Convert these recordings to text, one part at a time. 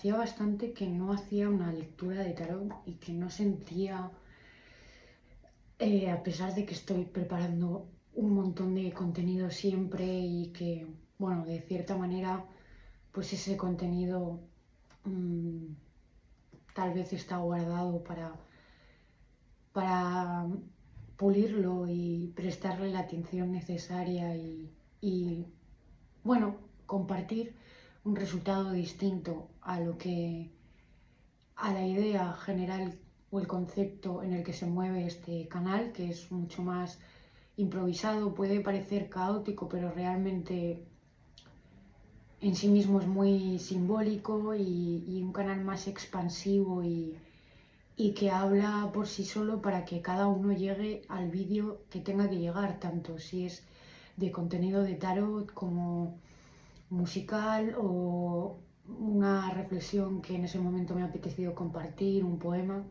hacía bastante que no hacía una lectura de tarot y que no sentía, a pesar de que estoy preparando un montón de contenido siempre y que, bueno, de cierta manera, pues ese contenido mm, tal vez está guardado para pulirlo y prestarle la atención necesaria y, bueno, compartir un resultado distinto a lo que, a la idea general o el concepto en el que se mueve este canal, que es mucho más improvisado, puede parecer caótico, pero realmente en sí mismo es muy simbólico y un canal más expansivo y que habla por sí solo para que cada uno llegue al vídeo que tenga que llegar, tanto si es de contenido de tarot como musical o una reflexión que en ese momento me ha apetecido compartir, un poema.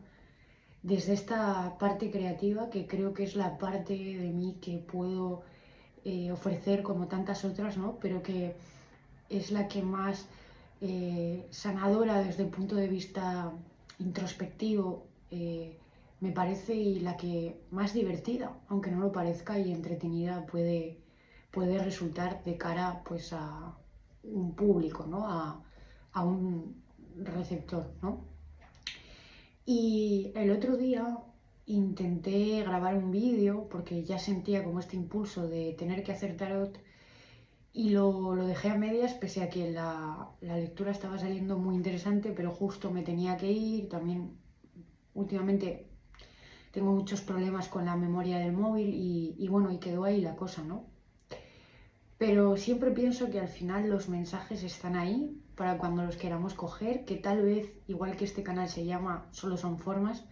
Desde esta parte creativa, que creo que es la parte de mí que puedo ofrecer como tantas otras, ¿no? Pero que es la que más sanadora desde el punto de vista introspectivo me parece, y la que más divertida, aunque no lo parezca, y entretenida puede resultar de cara pues a un público, ¿no? A un receptor, ¿no? Y el otro día intenté grabar un vídeo porque ya sentía como este impulso de tener que hacer tarot y lo dejé a medias, pese a que la lectura estaba saliendo muy interesante, pero justo me tenía que ir. También últimamente tengo muchos problemas con la memoria del móvil y bueno, y quedó ahí la cosa, ¿no? Pero siempre pienso que al final los mensajes están ahí para cuando los queramos coger, que tal vez, igual que este canal se llama Solo son formas,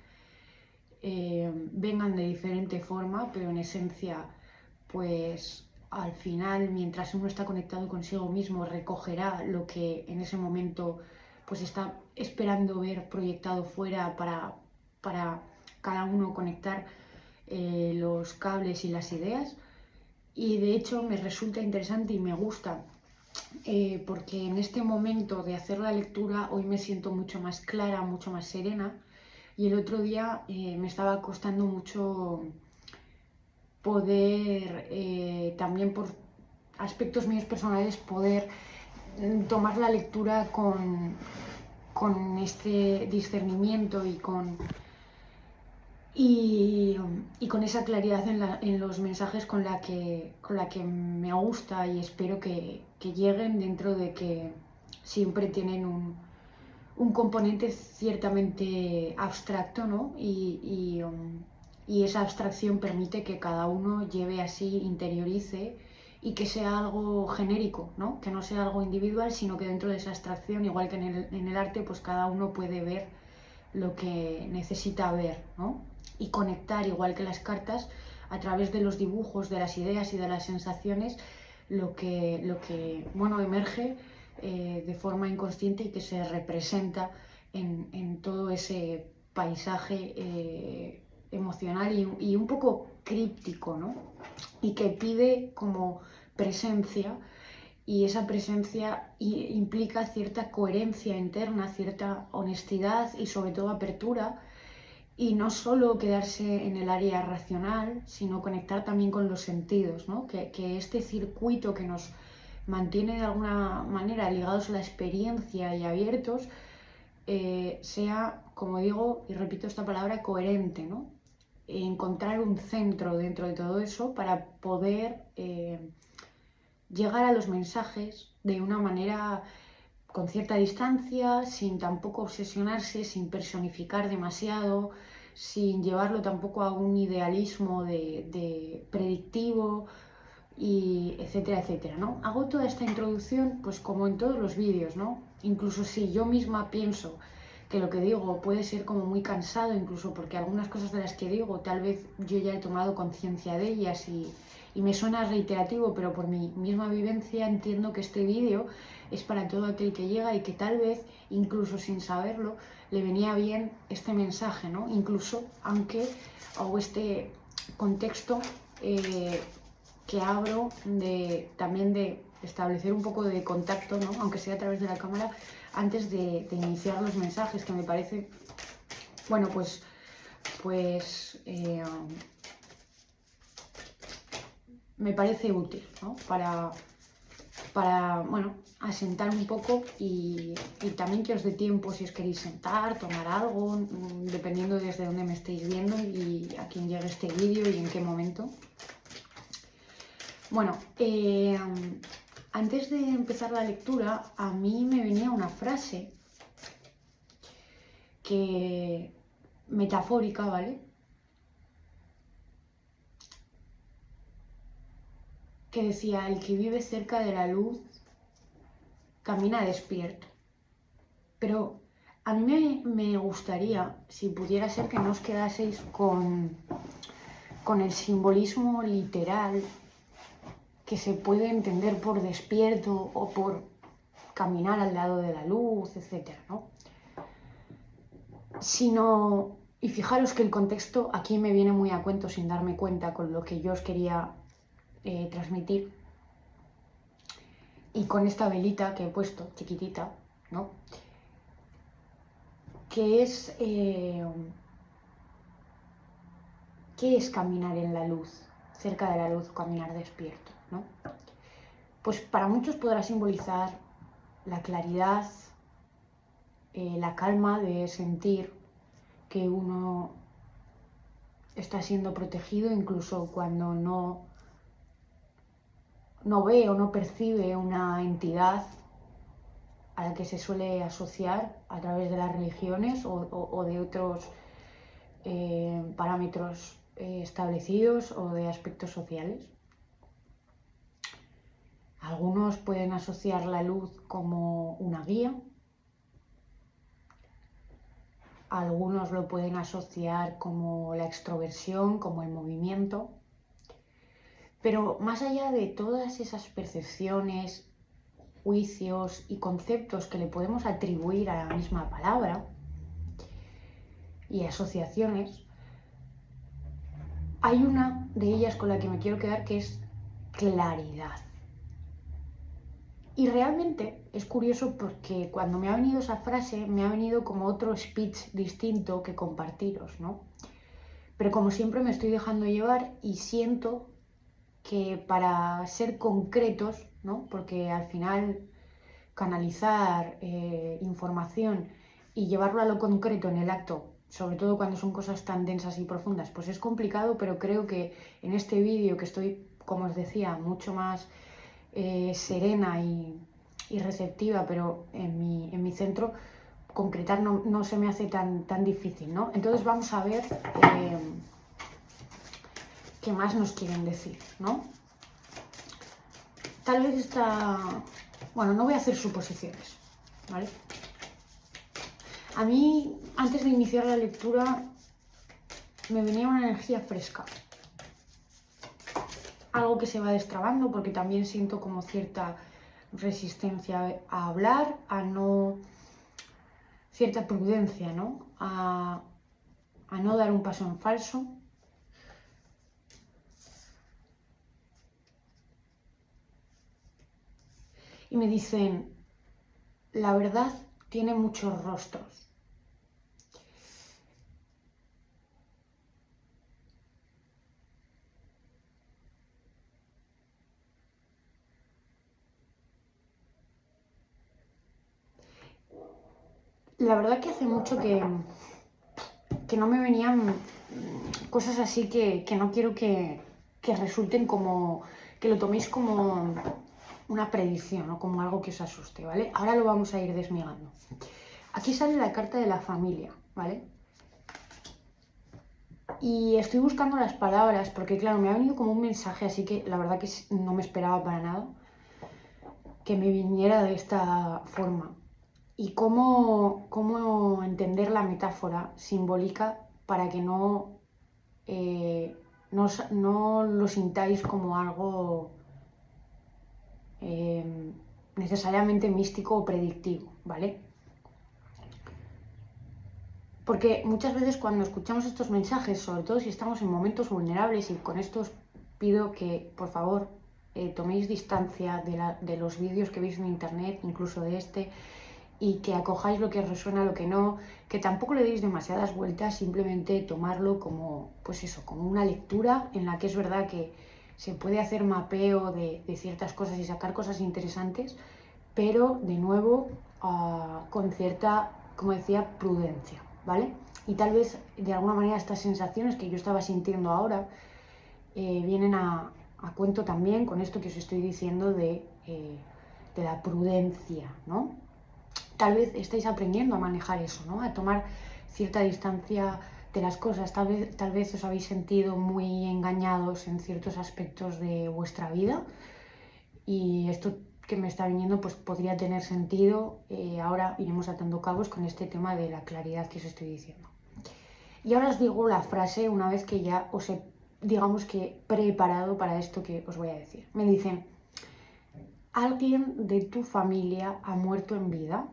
vengan de diferente forma, pero en esencia, pues al final, mientras uno está conectado consigo mismo, recogerá lo que en ese momento pues está esperando ver proyectado fuera para cada uno conectar los cables y las ideas. Y de hecho me resulta interesante y me gusta porque en este momento de hacer la lectura hoy me siento mucho más clara, mucho más serena, y el otro día me estaba costando mucho poder, también por aspectos míos personales, poder tomar la lectura con este discernimiento y con esa claridad en los mensajes con la que me gusta, y espero que lleguen, dentro de que siempre tienen un componente ciertamente abstracto, ¿no? Y esa abstracción permite que cada uno lleve así, interiorice, y que sea algo genérico, ¿no? Que no sea algo individual, sino que dentro de esa abstracción, igual que en el arte, pues cada uno puede ver lo que necesita ver, ¿no? Y conectar, igual que las cartas, a través de los dibujos, de las ideas y de las sensaciones, lo que bueno, emerge de forma inconsciente y que se representa en todo ese paisaje emocional y un poco críptico, ¿no? Y que pide como presencia, y esa presencia implica cierta coherencia interna, cierta honestidad y sobre todo apertura, y no solo quedarse en el área racional, sino conectar también con los sentidos, ¿no? Que este circuito que nos mantiene de alguna manera ligados a la experiencia y abiertos, sea, como digo y repito esta palabra, coherente, ¿no? Encontrar un centro dentro de todo eso para poder llegar a los mensajes de una manera con cierta distancia, sin tampoco obsesionarse, sin personificar demasiado, sin llevarlo tampoco a un idealismo de predictivo, y etcétera, etcétera, ¿no? Hago toda esta introducción pues como en todos los vídeos, ¿no? Incluso si yo misma pienso que lo que digo puede ser como muy cansado, incluso porque algunas cosas de las que digo tal vez yo ya he tomado conciencia de ellas y me suena reiterativo, pero por mi misma vivencia entiendo que este vídeo es para todo aquel que llega y que tal vez, incluso sin saberlo, le venía bien este mensaje, ¿no? Incluso aunque hago este contexto que abro también de establecer un poco de contacto, ¿no? Aunque sea a través de la cámara, antes de iniciar los mensajes, que me parece, bueno, pues me parece útil, ¿no? Para bueno, asentar un poco y también que os dé tiempo si os queréis sentar, tomar algo, dependiendo desde dónde me estéis viendo y a quién llegue este vídeo y en qué momento. Bueno, antes de empezar la lectura, a mí me venía una frase metafórica, ¿vale? Que decía: el que vive cerca de la luz camina despierto. Pero a mí me gustaría, si pudiera ser, que no os quedaseis con el simbolismo literal que se puede entender por despierto o por caminar al lado de la luz, etc., ¿no? Sino, y fijaros que el contexto aquí me viene muy a cuento sin darme cuenta con lo que yo os quería transmitir, y con esta velita que he puesto, chiquitita, ¿no? Que es ¿qué es caminar en la luz, cerca de la luz, caminar despierto, ¿no? Pues para muchos podrá simbolizar la claridad, la calma de sentir que uno está siendo protegido incluso cuando no ve o no percibe una entidad a la que se suele asociar a través de las religiones o de otros parámetros establecidos o de aspectos sociales. Algunos pueden asociar la luz como una guía, algunos lo pueden asociar como la extroversión, como el movimiento, pero más allá de todas esas percepciones, juicios y conceptos que le podemos atribuir a la misma palabra y asociaciones, hay una de ellas con la que me quiero quedar, que es claridad. Y realmente es curioso porque cuando me ha venido esa frase, me ha venido como otro speech distinto que compartiros, ¿no? Pero como siempre me estoy dejando llevar y siento que para ser concretos, ¿no? Porque al final canalizar información y llevarlo a lo concreto en el acto, sobre todo cuando son cosas tan densas y profundas, pues es complicado, pero creo que en este vídeo, que estoy, como os decía, mucho más serena y receptiva, pero en mi centro, concretar no se me hace tan difícil, ¿no? Entonces vamos a ver qué más nos quieren decir, ¿no? Tal vez bueno, no voy a hacer suposiciones, ¿vale? A mí, antes de iniciar la lectura, me venía una energía fresca. Algo que se va destrabando, porque también siento como cierta resistencia a hablar, cierta prudencia, ¿no? A no dar un paso en falso. Y me dicen: la verdad tiene muchos rostros. La verdad que hace mucho que no me venían cosas así que no quiero que resulten como, que lo toméis como una predicción o como algo que os asuste, ¿vale? Ahora lo vamos a ir desmigando. Aquí sale la carta de la familia, ¿vale? Y estoy buscando las palabras porque, claro, me ha venido como un mensaje, así que la verdad que no me esperaba para nada que me viniera de esta forma. Y cómo entender la metáfora simbólica para que no lo sintáis como algo necesariamente místico o predictivo, ¿vale? Porque muchas veces cuando escuchamos estos mensajes, sobre todo si estamos en momentos vulnerables, y con esto os pido que, por favor, toméis distancia de los vídeos que veis en internet, incluso de este, y que acojáis lo que os resuena, lo que no, que tampoco le deis demasiadas vueltas, simplemente tomarlo como, pues eso, como una lectura en la que es verdad que se puede hacer mapeo de ciertas cosas y sacar cosas interesantes, pero de nuevo con cierta, como decía, prudencia, ¿vale? Y tal vez de alguna manera estas sensaciones que yo estaba sintiendo ahora vienen a cuento también con esto que os estoy diciendo de la prudencia, ¿no? Tal vez estáis aprendiendo a manejar eso, ¿no? A tomar cierta distancia de las cosas. Tal vez os habéis sentido muy engañados en ciertos aspectos de vuestra vida y esto que me está viniendo pues podría tener sentido. Ahora iremos atando cabos con este tema de la claridad que os estoy diciendo. Y ahora os digo la frase una vez que ya os he, digamos que, preparado para esto que os voy a decir. Me dicen, ¿alguien de tu familia ha muerto en vida?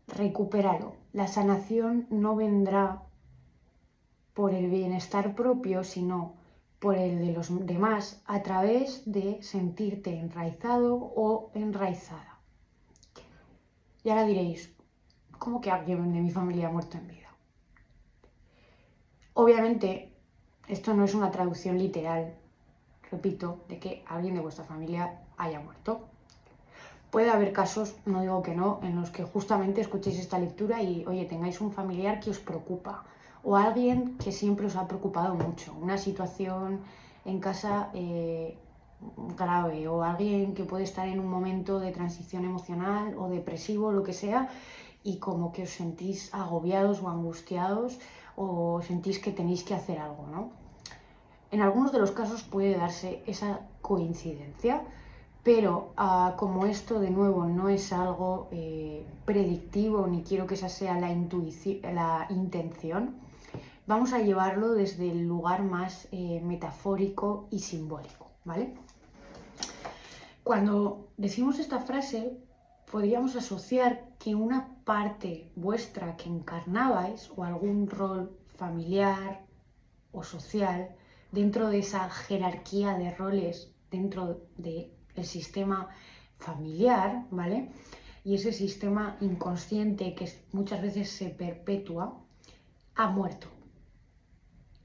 Recupéralo. La sanación no vendrá por el bienestar propio, sino por el de los demás, a través de sentirte enraizado o enraizada. Y ahora diréis, ¿cómo que alguien de mi familia ha muerto en vida? Obviamente, esto no es una traducción literal, repito, de que alguien de vuestra familia haya muerto. Puede haber casos, no digo que no, en los que justamente escuchéis esta lectura y, oye, tengáis un familiar que os preocupa o alguien que siempre os ha preocupado mucho, una situación en casa grave o alguien que puede estar en un momento de transición emocional o depresivo, lo que sea, y como que os sentís agobiados o angustiados o sentís que tenéis que hacer algo, ¿no? En algunos de los casos puede darse esa coincidencia, pero como esto de nuevo no es algo predictivo, ni quiero que esa sea la intención, vamos a llevarlo desde el lugar más metafórico y simbólico, ¿vale? Cuando decimos esta frase, podríamos asociar que una parte vuestra que encarnabais o algún rol familiar o social dentro de esa jerarquía de roles dentro del sistema familiar, ¿vale? Y ese sistema inconsciente que muchas veces se perpetúa, ha muerto.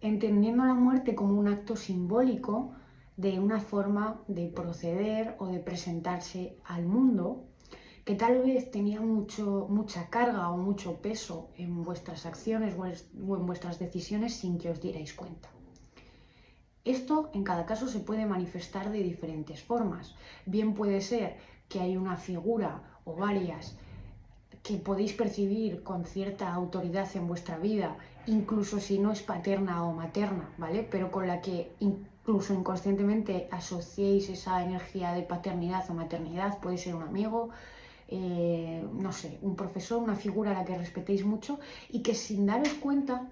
Entendiendo la muerte como un acto simbólico de una forma de proceder o de presentarse al mundo que tal vez tenía mucha carga o mucho peso en vuestras acciones o en vuestras decisiones sin que os dierais cuenta. Esto en cada caso se puede manifestar de diferentes formas. Bien puede ser que hay una figura o varias que podéis percibir con cierta autoridad en vuestra vida, incluso si no es paterna o materna, ¿vale? Pero con la que incluso inconscientemente asociéis esa energía de paternidad o maternidad, puede ser un amigo, no sé, un profesor, una figura a la que respetéis mucho y que sin daros cuenta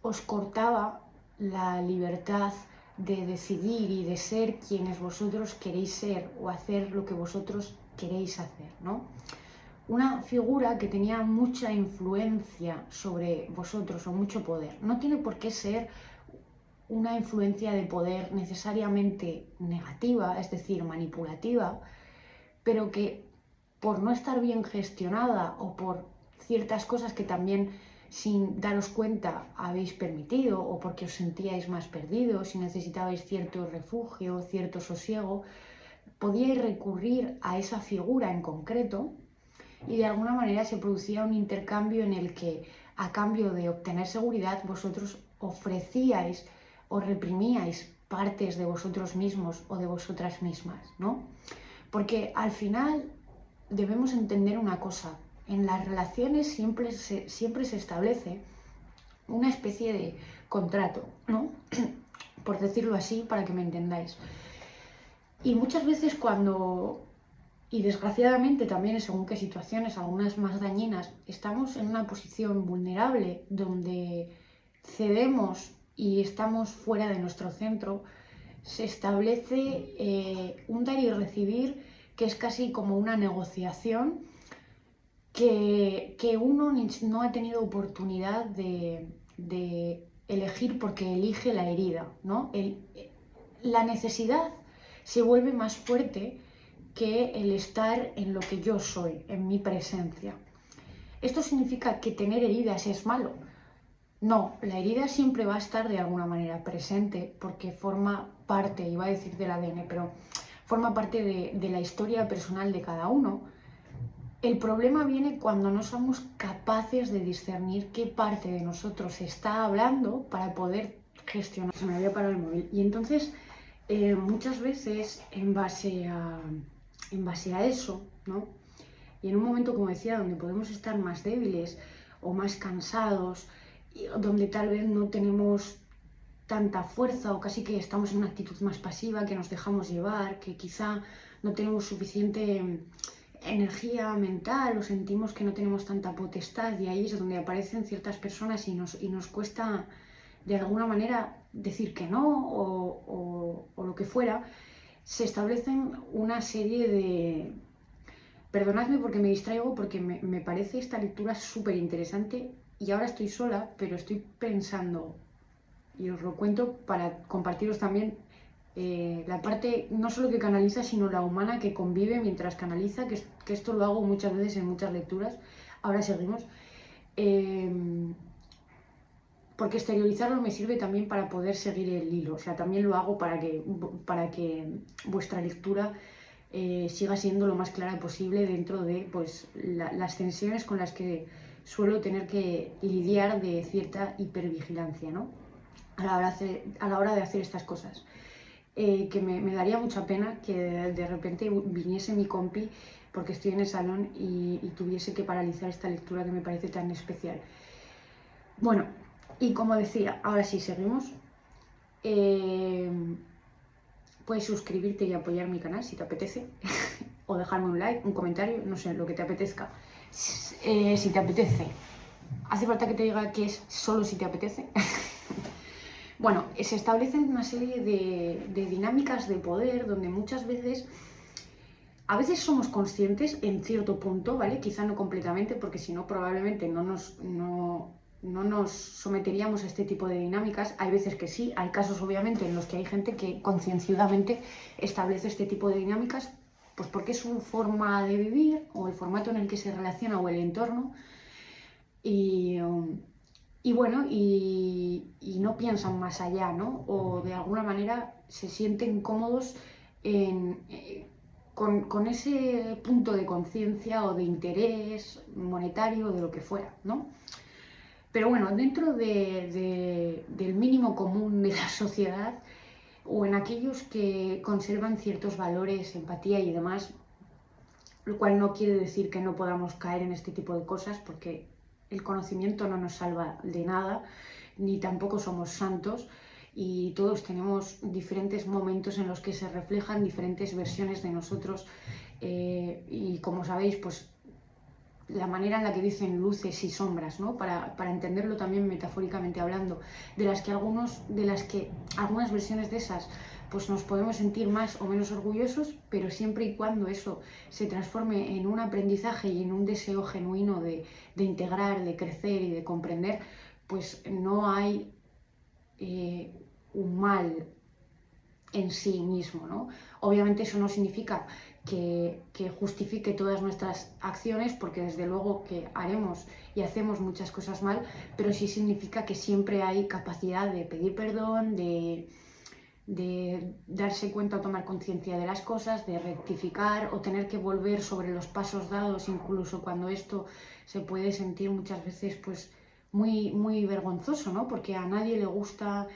os cortaba la libertad de decidir y de ser quienes vosotros queréis ser o hacer lo que vosotros queréis hacer, ¿no? Una figura que tenía mucha influencia sobre vosotros o mucho poder. No tiene por qué ser una influencia de poder necesariamente negativa, es decir, manipulativa, pero que por no estar bien gestionada o por ciertas cosas que también sin daros cuenta habéis permitido o porque os sentíais más perdidos y necesitabais cierto refugio, cierto sosiego, podíais recurrir a esa figura en concreto y de alguna manera se producía un intercambio en el que a cambio de obtener seguridad vosotros ofrecíais o reprimíais partes de vosotros mismos o de vosotras mismas, ¿no? Porque al final debemos entender una cosa, en las relaciones siempre se establece una especie de contrato, ¿no? Por decirlo así, para que me entendáis. Y muchas veces y desgraciadamente también según qué situaciones, algunas más dañinas, estamos en una posición vulnerable donde cedemos y estamos fuera de nuestro centro, se establece un dar y recibir que es casi como una negociación que uno no ha tenido oportunidad de elegir porque elige la herida, ¿no? La necesidad se vuelve más fuerte que el estar en lo que yo soy, en mi presencia. ¿Esto significa que tener heridas es malo? No, la herida siempre va a estar de alguna manera presente porque forma parte, iba a decir del ADN, pero forma parte de la historia personal de cada uno. El problema viene cuando no somos capaces de discernir qué parte de nosotros está hablando para poder gestionar. Se me había parado el móvil. Y entonces, muchas veces, en base a eso, ¿no? Y en un momento, como decía, donde podemos estar más débiles o más cansados, donde tal vez no tenemos tanta fuerza o casi que estamos en una actitud más pasiva, que nos dejamos llevar, que quizá no tenemos suficiente energía mental o sentimos que no tenemos tanta potestad, y ahí es donde aparecen ciertas personas y nos cuesta de alguna manera decir que no o lo que fuera. Se establecen una serie de... Perdonadme porque me distraigo, porque me parece esta lectura súper interesante y ahora estoy sola, pero estoy pensando, y os lo cuento para compartiros también la parte no solo que canaliza, sino la humana que convive mientras canaliza, que esto lo hago muchas veces en muchas lecturas. Ahora seguimos. Porque exteriorizarlo me sirve también para poder seguir el hilo. O sea, también lo hago para que vuestra lectura siga siendo lo más clara posible dentro de pues, las tensiones con las que suelo tener que lidiar de cierta hipervigilancia, ¿no? A la hora de hacer estas cosas. Que me daría mucha pena que de repente viniese mi compi, porque estoy en el salón, y tuviese que paralizar esta lectura que me parece tan especial. Bueno, y como decía, ahora sí, seguimos. Puedes suscribirte y apoyar mi canal si te apetece, o dejarme un like, un comentario, no sé, lo que te apetezca. Si te apetece. ¿Hace falta que te diga que es solo si te apetece? Bueno, se establecen una serie de dinámicas de poder donde muchas veces, a veces somos conscientes en cierto punto, ¿vale? Quizá no completamente, porque si no probablemente no nos someteríamos a este tipo de dinámicas. Hay veces que sí, hay casos obviamente en los que hay gente que concienciadamente establece este tipo de dinámicas, pues porque es su forma de vivir o el formato en el que se relaciona o el entorno. Y bueno, y no piensan más allá, ¿no? O de alguna manera se sienten cómodos con ese punto de conciencia o de interés monetario o de lo que fuera, ¿no? Pero bueno, dentro del mínimo común de la sociedad, o en aquellos que conservan ciertos valores, empatía y demás, lo cual no quiere decir que no podamos caer en este tipo de cosas, porque el conocimiento no nos salva de nada, ni tampoco somos santos, y todos tenemos diferentes momentos en los que se reflejan diferentes versiones de nosotros, y como sabéis, pues la manera en la que dicen luces y sombras, ¿no? Para entenderlo también metafóricamente hablando, de las que algunas versiones de esas pues nos podemos sentir más o menos orgullosos, pero siempre y cuando eso se transforme en un aprendizaje y en un deseo genuino de integrar, de crecer y de comprender, pues no hay un mal en sí mismo, ¿no? Obviamente eso no significa que justifique todas nuestras acciones, porque desde luego que haremos y hacemos muchas cosas mal, pero sí significa que siempre hay capacidad de pedir perdón, de darse cuenta o tomar conciencia de las cosas, de rectificar o tener que volver sobre los pasos dados, incluso cuando esto se puede sentir muchas veces pues muy, muy vergonzoso, ¿no? Porque a nadie le gusta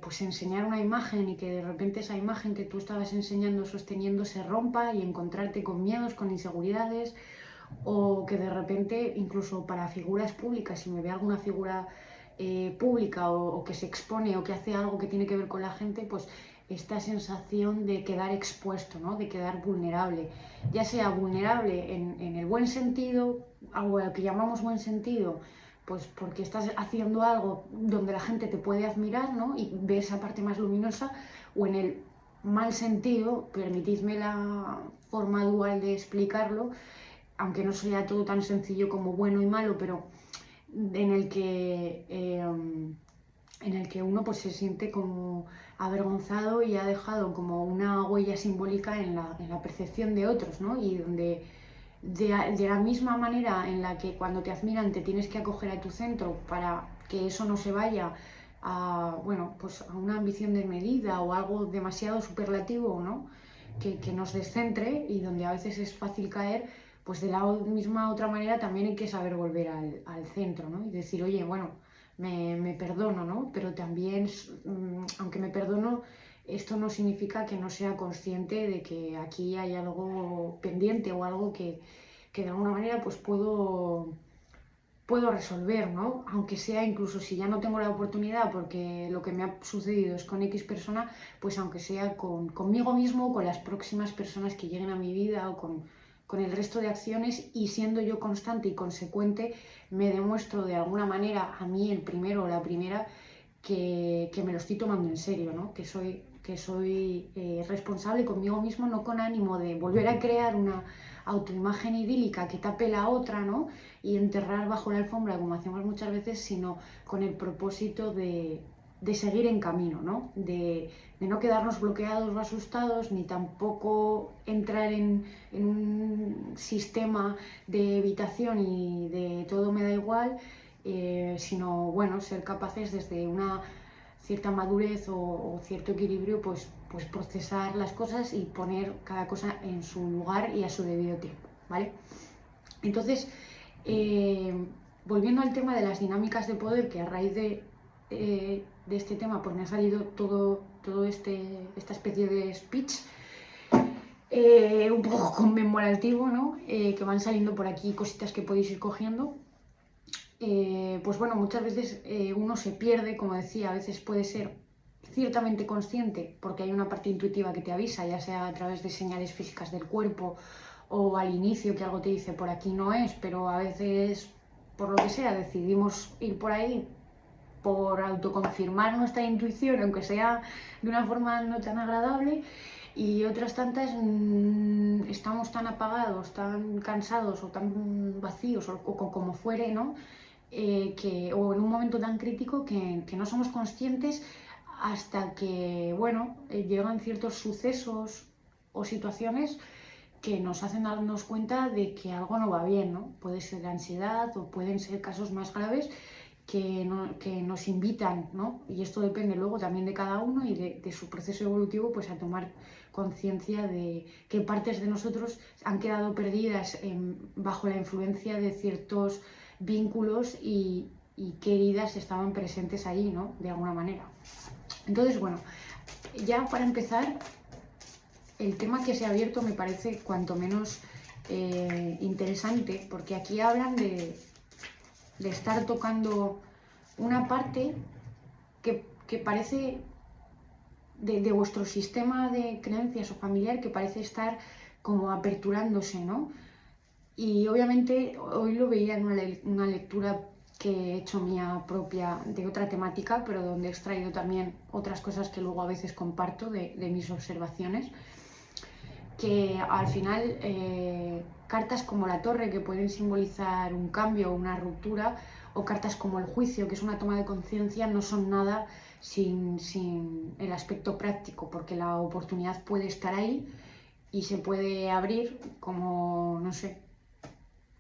pues enseñar una imagen y que de repente esa imagen que tú estabas enseñando, sosteniendo, se rompa y encontrarte con miedos, con inseguridades, o que de repente, incluso para figuras públicas, si me ve alguna figura pública o que se expone o que hace algo que tiene que ver con la gente, pues esta sensación de quedar expuesto, ¿no? De quedar vulnerable, ya sea vulnerable en el buen sentido, o lo que llamamos buen sentido, pues porque estás haciendo algo donde la gente te puede admirar, ¿no? Y ve esa parte más luminosa, o en el mal sentido, permitidme la forma dual de explicarlo, aunque no sea todo tan sencillo como bueno y malo, pero en el que en el que uno pues se siente como avergonzado y ha dejado como una huella simbólica en la percepción de otros, ¿no? Y donde de la misma manera en la que cuando te admiran te tienes que acoger a tu centro para que eso no se vaya a, bueno, pues a una ambición desmedida o algo demasiado superlativo, ¿no? Que nos descentre y donde a veces es fácil caer, pues de la misma otra manera también hay que saber volver al centro, ¿no? Y decir, oye, bueno, me perdono, ¿no? Pero también, aunque me perdono, esto no significa que no sea consciente de que aquí hay algo pendiente o algo que de alguna manera pues puedo resolver, ¿no? Aunque sea incluso si ya no tengo la oportunidad porque lo que me ha sucedido es con X persona, pues aunque sea conmigo mismo, con las próximas personas que lleguen a mi vida o con el resto de acciones, y siendo yo constante y consecuente, me demuestro de alguna manera a mí, el primero o la primera, que me lo estoy tomando en serio, ¿no? Que soy responsable conmigo mismo, no con ánimo de volver a crear una autoimagen idílica que tape la otra, ¿no? Y enterrar bajo la alfombra, como hacemos muchas veces, sino con el propósito de seguir en camino, ¿no? De no quedarnos bloqueados o asustados, ni tampoco entrar en un sistema de evitación y de todo me da igual, sino, bueno, ser capaces desde una cierta madurez o cierto equilibrio, pues procesar las cosas y poner cada cosa en su lugar y a su debido tiempo, ¿vale? Entonces, volviendo al tema de las dinámicas de poder, que a raíz de este tema pues me ha salido todo esta especie de speech, un poco conmemorativo, ¿no? Que van saliendo por aquí cositas que podéis ir cogiendo. Pues bueno, muchas veces uno se pierde, como decía, a veces puede ser ciertamente consciente porque hay una parte intuitiva que te avisa, ya sea a través de señales físicas del cuerpo o al inicio que algo te dice por aquí no es, pero a veces, por lo que sea, decidimos ir por ahí por autoconfirmar nuestra intuición, aunque sea de una forma no tan agradable, y otras tantas estamos tan apagados, tan cansados o tan vacíos o como fuere, ¿no? O en un momento tan crítico que no somos conscientes hasta que, bueno, llegan ciertos sucesos o situaciones que nos hacen darnos cuenta de que algo no va bien, ¿no? Puede ser ansiedad o pueden ser casos más graves que nos invitan, ¿no? Y esto depende luego también de cada uno y de su proceso evolutivo, pues a tomar conciencia de qué partes de nosotros han quedado perdidas bajo la influencia de ciertos vínculos y qué heridas estaban presentes allí, ¿no? De alguna manera. Entonces, bueno, ya para empezar, el tema que se ha abierto me parece cuanto menos interesante, porque aquí hablan de estar tocando una parte que parece de vuestro sistema de creencias o familiar, que parece estar como aperturándose, ¿no? Y obviamente hoy lo veía en una lectura que he hecho mía propia de otra temática, pero donde he extraído también otras cosas que luego a veces comparto de mis observaciones, que al final cartas como la torre, que pueden simbolizar un cambio o una ruptura, o cartas como el juicio, que es una toma de conciencia, no son nada sin el aspecto práctico, porque la oportunidad puede estar ahí y se puede abrir como, no sé,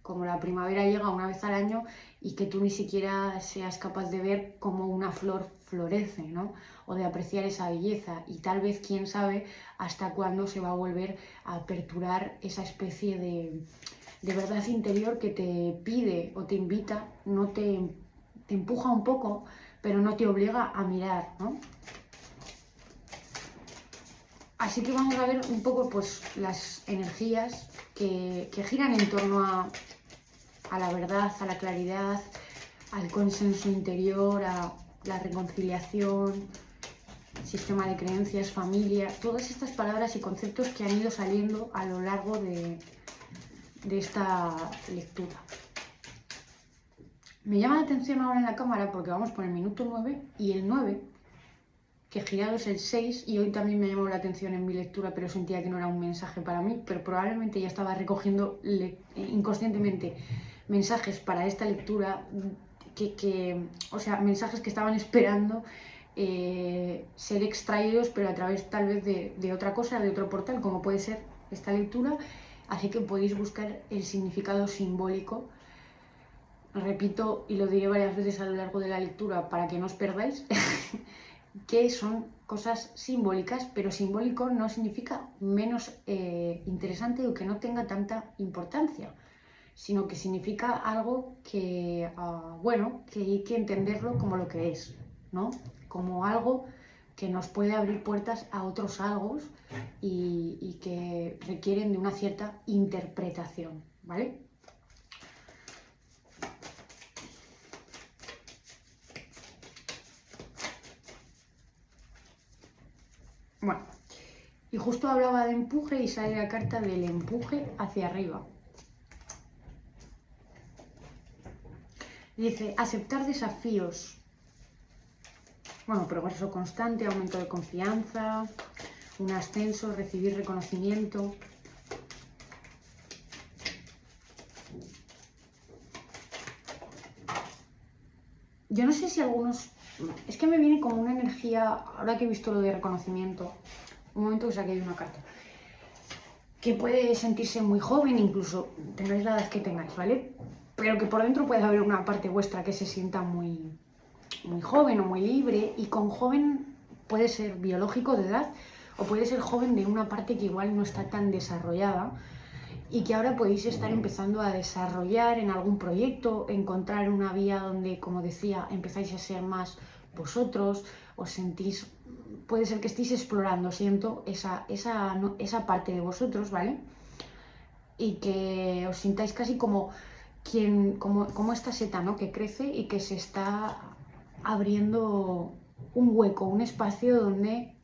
como la primavera llega una vez al año y que tú ni siquiera seas capaz de ver cómo una flor florece, ¿no? O de apreciar esa belleza, y tal vez, quién sabe, hasta cuándo se va a volver a aperturar esa especie de verdad interior que te pide o te invita, no te empuja un poco, pero no te obliga a mirar, ¿no? Así que vamos a ver un poco pues las energías que giran en torno a la verdad, a la claridad, al consenso interior, a la reconciliación, sistema de creencias, familia, todas estas palabras y conceptos que han ido saliendo a lo largo de esta lectura. Me llama la atención ahora en la cámara porque vamos por el minuto 9 y el 9, que girado es el 6, y hoy también me llamó la atención en mi lectura, pero sentía que no era un mensaje para mí, pero probablemente ya estaba recogiendo inconscientemente mensajes para esta lectura o sea, mensajes que estaban esperando ser extraídos, pero a través tal vez de otra cosa, de otro portal, como puede ser esta lectura. Así que podéis buscar el significado simbólico. Repito, y lo diré varias veces a lo largo de la lectura para que no os perdáis, que son cosas simbólicas, pero simbólico no significa menos interesante o que no tenga tanta importancia, sino que significa algo que, bueno, que hay que entenderlo como lo que es, ¿no? Como algo que nos puede abrir puertas a otros algos y que requieren de una cierta interpretación, ¿vale? Bueno, y justo hablaba de empuje y sale la carta del empuje hacia arriba. Dice, aceptar desafíos. Bueno, progreso constante, aumento de confianza, un ascenso, recibir reconocimiento. Yo no sé si algunos... Es que me viene como una energía, ahora que he visto lo de reconocimiento, un momento que saqué de una carta, que puede sentirse muy joven, incluso tengáis la edad que tengáis, ¿vale? Pero que por dentro puede haber una parte vuestra que se sienta muy joven o muy libre, y con joven puede ser biológico de edad o puede ser joven de una parte que igual no está tan desarrollada y que ahora podéis estar empezando a desarrollar en algún proyecto, encontrar una vía donde, como decía, empezáis a ser más vosotros, os sentís, puede ser que estéis explorando, siento, esa parte de vosotros, ¿vale? Y que os sintáis casi como esta seta, ¿no? Que crece y que se está abriendo un hueco, un espacio donde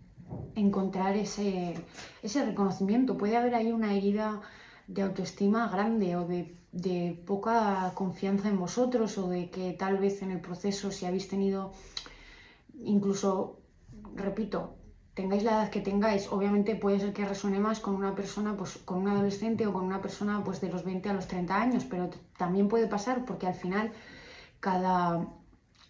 encontrar ese reconocimiento. Puede haber ahí una herida de autoestima grande o de poca confianza en vosotros, o de que tal vez en el proceso, si habéis tenido, incluso, repito, tengáis la edad que tengáis, obviamente puede ser que resuene más con una persona, pues con un adolescente o con una persona pues de los 20 a los 30 años, pero también puede pasar porque al final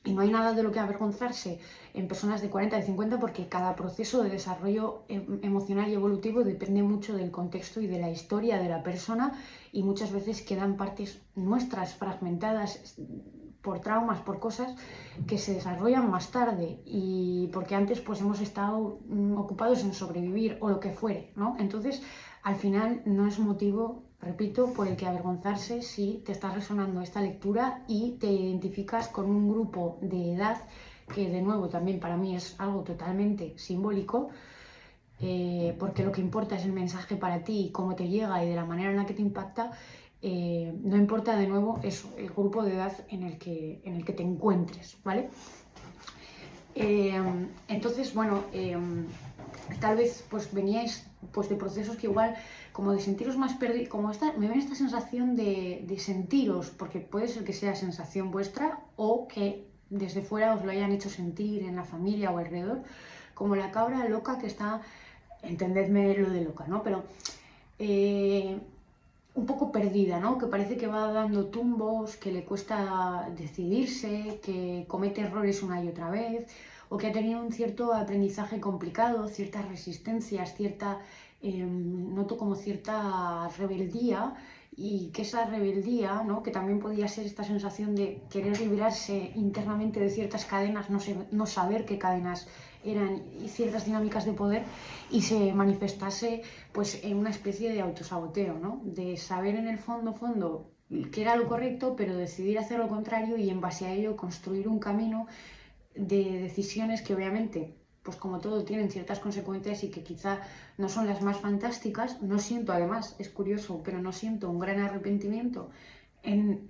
y no hay nada de lo que avergonzarse en personas de 40 y 50, porque cada proceso de desarrollo emocional y evolutivo depende mucho del contexto y de la historia de la persona, y muchas veces quedan partes nuestras fragmentadas por traumas, por cosas que se desarrollan más tarde y porque antes pues hemos estado ocupados en sobrevivir o lo que fuere, ¿no? Entonces, al final no es motivo, repito, por el que avergonzarse si te está resonando esta lectura y te identificas con un grupo de edad que, de nuevo, también para mí es algo totalmente simbólico, porque lo que importa es el mensaje para ti y cómo te llega y de la manera en la que te impacta. No importa, de nuevo, eso, el grupo de edad en el que te encuentres, ¿vale? Entonces, bueno, tal vez pues veníais pues de procesos que igual, como de sentiros más perdidos, como me viene esta sensación de sentiros, porque puede ser que sea sensación vuestra o que desde fuera os lo hayan hecho sentir en la familia o alrededor, como la cabra loca que está, entendedme lo de loca, ¿no? Pero un poco perdida, ¿no? Que parece que va dando tumbos, que le cuesta decidirse, que comete errores una y otra vez, o que ha tenido un cierto aprendizaje complicado, ciertas resistencias, noto como cierta rebeldía, y que esa rebeldía, ¿no? Que también podía ser esta sensación de querer librarse internamente de ciertas cadenas, no saber qué cadenas eran y ciertas dinámicas de poder, y se manifestase pues en una especie de autosaboteo, ¿no? De saber en el fondo que era lo correcto, pero decidir hacer lo contrario y en base a ello construir un camino de decisiones que obviamente, pues como todo, tienen ciertas consecuencias y que quizá no son las más fantásticas. No siento, además, es curioso, pero no siento un gran arrepentimiento en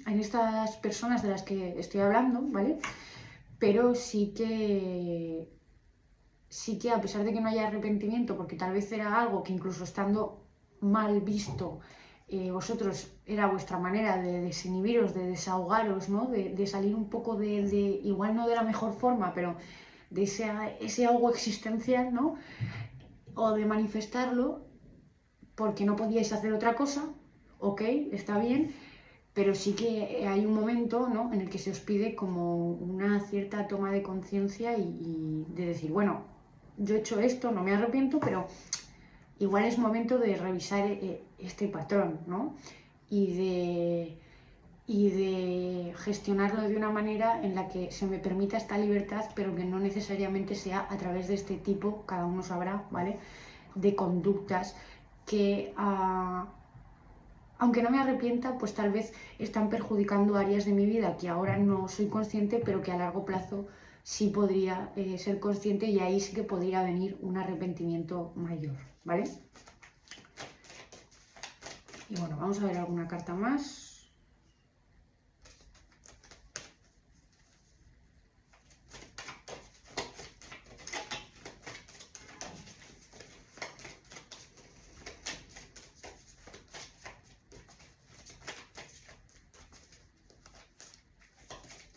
estas personas de las que estoy hablando, ¿vale? Pero sí que a pesar de que no haya arrepentimiento, porque tal vez era algo que incluso estando mal visto, vosotros era vuestra manera de desinhibiros, de desahogaros, ¿no? De salir un poco igual no de la mejor forma, pero de ese ahogo existencial, ¿no? O de manifestarlo porque no podíais hacer otra cosa, ok, está bien, pero sí que hay un momento, ¿no?, en el que se os pide como una cierta toma de conciencia y de decir, bueno, yo he hecho esto, no me arrepiento, pero igual es momento de revisar este patrón, ¿no? Y de gestionarlo de una manera en la que se me permita esta libertad, pero que no necesariamente sea a través de este tipo, cada uno sabrá, ¿vale?, de conductas que, aunque no me arrepienta, pues tal vez están perjudicando áreas de mi vida que ahora no soy consciente, pero que a largo plazo sí podría ser consciente, y ahí sí que podría venir un arrepentimiento mayor, ¿vale? Y bueno, vamos a ver alguna carta más.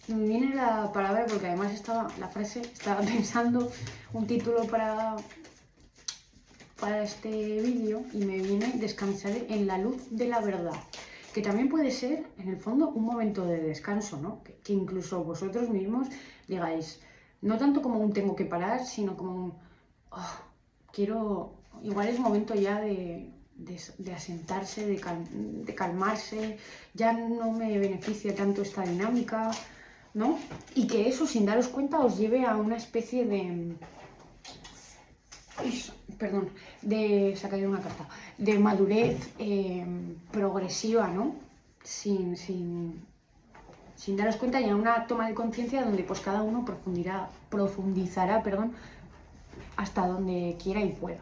Me viene la palabra porque además estaba pensando un título para este vídeo y me viene descansar en la luz de la verdad, que también puede ser en el fondo un momento de descanso, ¿no? Que incluso vosotros mismos digáis, no tanto como un tengo que parar, sino como un igual es momento ya de asentarse, de calmarse, ya no me beneficia tanto esta dinámica, ¿no? Y que eso, sin daros cuenta, os lleve a una especie de... Perdón, se ha caído una carta, de madurez progresiva, ¿no? Sin daros cuenta, ya una toma de conciencia donde pues cada uno profundizará, perdón, hasta donde quiera y pueda.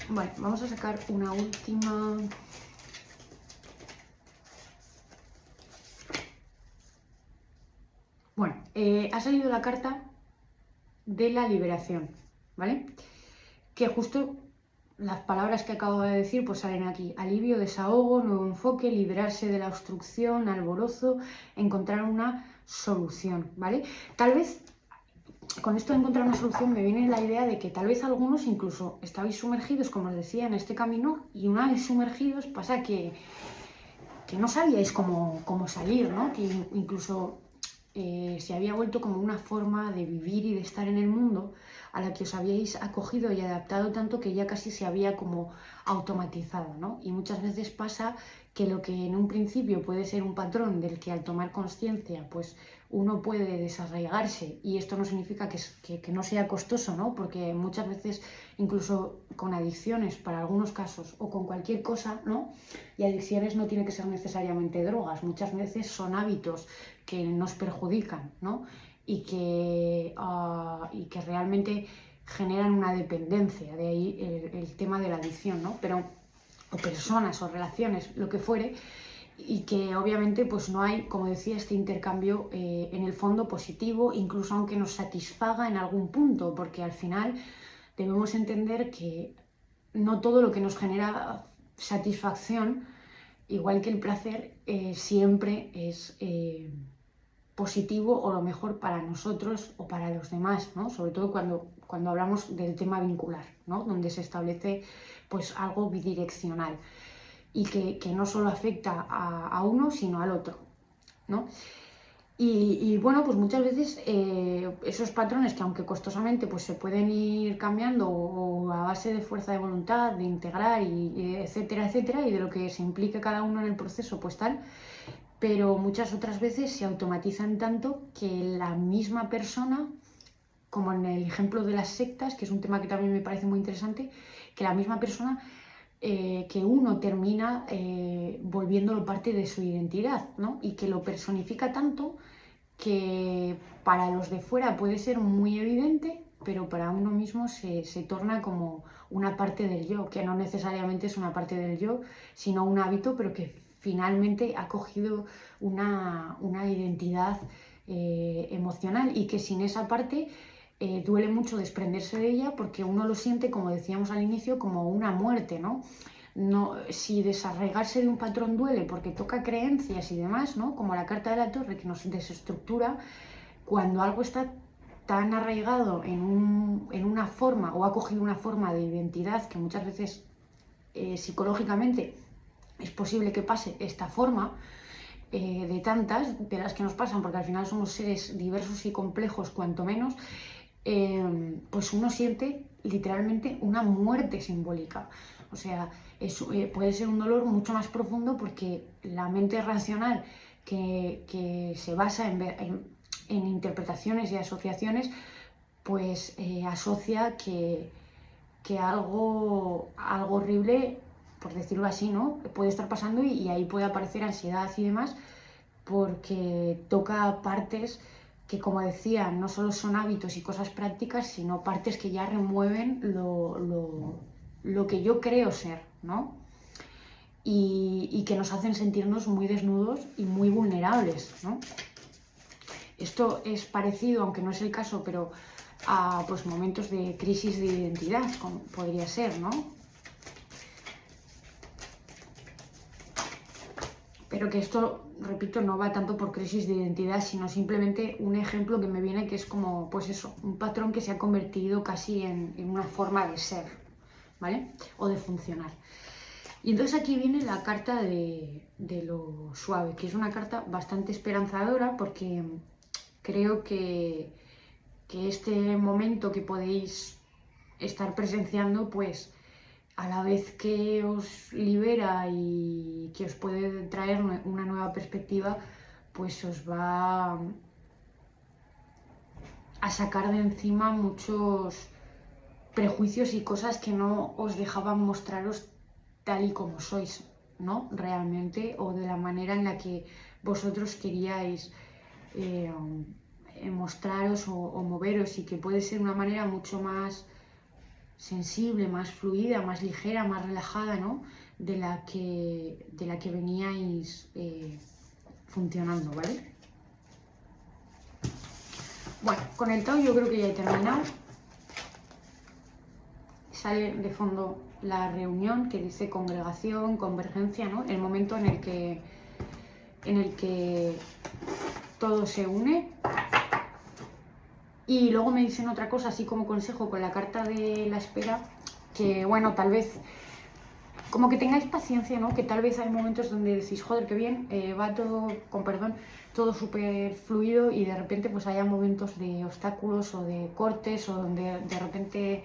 Vale, vamos a sacar una última. Bueno, ha salido la carta de la liberación, ¿vale? Que justo las palabras que acabo de decir pues salen aquí: alivio, desahogo, nuevo enfoque, liberarse de la obstrucción, alborozo, encontrar una solución, ¿vale? Tal vez con esto de encontrar una solución me viene la idea de que tal vez algunos incluso estabais sumergidos, como os decía, en este camino, y una vez sumergidos pasa que no sabíais cómo salir, ¿no? Que incluso se había vuelto como una forma de vivir y de estar en el mundo a la que os habíais acogido y adaptado tanto que ya casi se había como automatizado, ¿no? Y muchas veces pasa que lo que en un principio puede ser un patrón del que al tomar conciencia pues uno puede desarraigarse, y esto no significa que no sea costoso, ¿no? Porque muchas veces incluso con adicciones, para algunos casos, o con cualquier cosa, ¿no? Y adicciones no tiene que ser necesariamente drogas, muchas veces son hábitos que nos perjudican, ¿no? Y que realmente generan una dependencia, de ahí el tema de la adicción, ¿no? Pero, o personas o relaciones, lo que fuere, y que obviamente pues no hay, como decía, este intercambio en el fondo positivo, incluso aunque nos satisfaga en algún punto, porque al final debemos entender que no todo lo que nos genera satisfacción, igual que el placer, siempre es positivo o lo mejor para nosotros o para los demás, ¿no? Sobre todo cuando hablamos del tema vincular, ¿no? Donde se establece pues algo bidireccional y que no solo afecta a uno, sino al otro, ¿no? Y bueno, pues muchas veces esos patrones que aunque costosamente pues se pueden ir cambiando o a base de fuerza de voluntad, de integrar y etcétera, etcétera, y de lo que se implique cada uno en el proceso, pues tal, pero muchas otras veces se automatizan tanto que la misma persona, como en el ejemplo de las sectas, que es un tema que también me parece muy interesante, que la misma persona que uno termina volviéndolo parte de su identidad, ¿no? Y que lo personifica tanto que para los de fuera puede ser muy evidente, pero para uno mismo se torna como una parte del yo, que no necesariamente es una parte del yo, sino un hábito, pero que finalmente ha cogido una identidad emocional, y que sin esa parte duele mucho desprenderse de ella, porque uno lo siente, como decíamos al inicio, como una muerte, ¿no? No, si desarraigarse de un patrón duele porque toca creencias y demás, ¿no? Como la carta de la torre que nos desestructura, cuando algo está tan arraigado en una forma, o ha cogido una forma de identidad que muchas veces psicológicamente es posible que pase esta forma, de tantas, de las que nos pasan, porque al final somos seres diversos y complejos, cuanto menos, pues uno siente literalmente una muerte simbólica. O sea, puede ser un dolor mucho más profundo porque la mente racional que se basa en interpretaciones y asociaciones, pues asocia que algo horrible, por decirlo así, ¿no?, puede estar pasando y ahí puede aparecer ansiedad y demás, porque toca partes que, como decía, no solo son hábitos y cosas prácticas, sino partes que ya remueven lo que yo creo ser, ¿no? Y que nos hacen sentirnos muy desnudos y muy vulnerables, ¿no? Esto es parecido, aunque no es el caso, pero a pues, momentos de crisis de identidad, como podría ser, ¿no? Pero que esto, repito, no va tanto por crisis de identidad, sino simplemente un ejemplo que me viene que es como, pues eso, un patrón que se ha convertido casi en una forma de ser, ¿vale? O de funcionar. Y entonces aquí viene la carta de lo suave, que es una carta bastante esperanzadora porque creo que este momento que podéis estar presenciando, pues a la vez que os libera y que os puede traer una nueva perspectiva, pues os va a sacar de encima muchos prejuicios y cosas que no os dejaban mostraros tal y como sois, ¿no? Realmente, o de la manera en la que vosotros queríais mostraros o moveros, y que puede ser una manera mucho más sensible, más fluida, más ligera, más relajada, ¿no?, de la que veníais funcionando, ¿vale? Bueno, con el Tao yo creo que ya he terminado. Sale de fondo la reunión que dice congregación, convergencia, ¿no? El momento en el que todo se une. Y luego me dicen otra cosa, así como consejo, con la carta de la espera, que bueno, tal vez, como que tengáis paciencia, ¿no? Que tal vez hay momentos donde decís, joder, qué bien, va todo, con perdón, todo súper fluido, y de repente pues haya momentos de obstáculos o de cortes, o donde de repente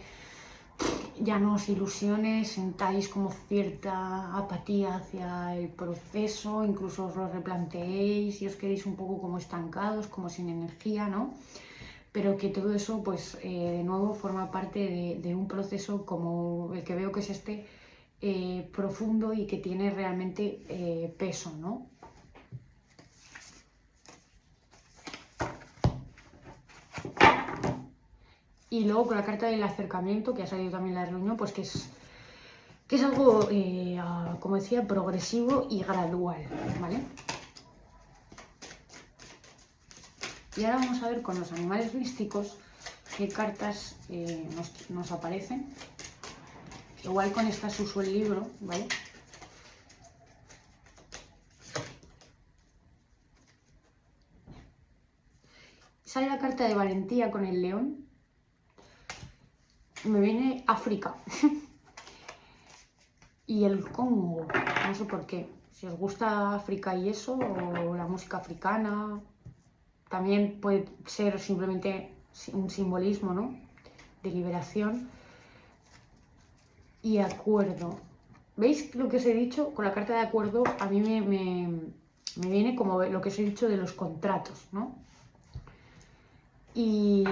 ya no os ilusiones, sentáis como cierta apatía hacia el proceso, incluso os lo replanteéis y os quedéis un poco como estancados, como sin energía, ¿no? Pero que todo eso, pues, de nuevo, forma parte de un proceso como el que veo que es este, profundo y que tiene realmente peso, ¿no? Y luego con la carta del acercamiento, que ha salido también en la reunión, pues que es algo, como decía, progresivo y gradual, ¿vale? Y ahora vamos a ver con los animales místicos qué cartas nos aparecen. Igual con estas uso el libro, ¿vale? Sale la carta de valentía con el león. Me viene África y el Congo, no sé por qué. Si os gusta África y eso, o la música africana, también puede ser simplemente un simbolismo, ¿no?, de liberación y acuerdo. ¿Veis lo que os he dicho? Con la carta de acuerdo a mí me viene como lo que os he dicho de los contratos, ¿no? Y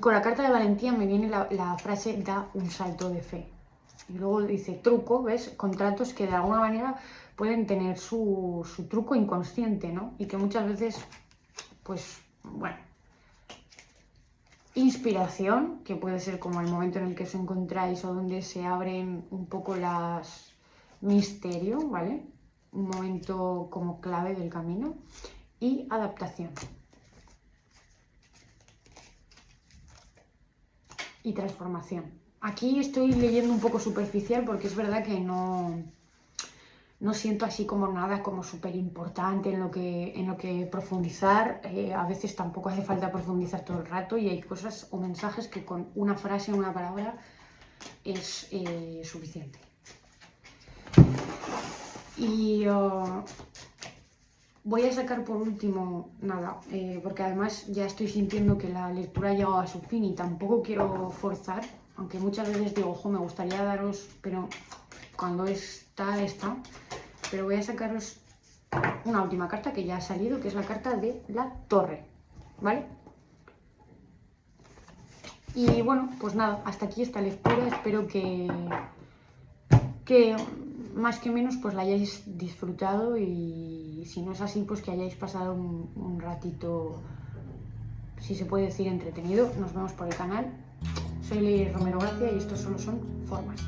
con la carta de valentía me viene la frase da un salto de fe. Y luego dice truco, ¿ves? Contratos que de alguna manera pueden tener su truco inconsciente, ¿no? Y que muchas veces, pues, bueno, inspiración, que puede ser como el momento en el que os encontráis o donde se abren un poco las misterio, ¿vale? Un momento como clave del camino. Y adaptación. Y transformación. Aquí estoy leyendo un poco superficial porque es verdad que no siento así como nada como súper importante en lo que profundizar. A veces tampoco hace falta profundizar todo el rato y hay cosas o mensajes que con una frase o una palabra es suficiente. Y voy a sacar por último, nada, porque además ya estoy sintiendo que la lectura ha llegado a su fin y tampoco quiero forzar, aunque muchas veces digo, ojo, me gustaría daros, pero cuando está, está. Pero voy a sacaros una última carta que ya ha salido, que es la carta de la Torre, ¿vale? Y bueno, pues nada, hasta aquí esta lectura, espero que más que menos pues la hayáis disfrutado y si no es así, pues que hayáis pasado un ratito, si se puede decir, entretenido. Nos vemos por el canal. Soy Leire Romero Gracia y estos solo son formas.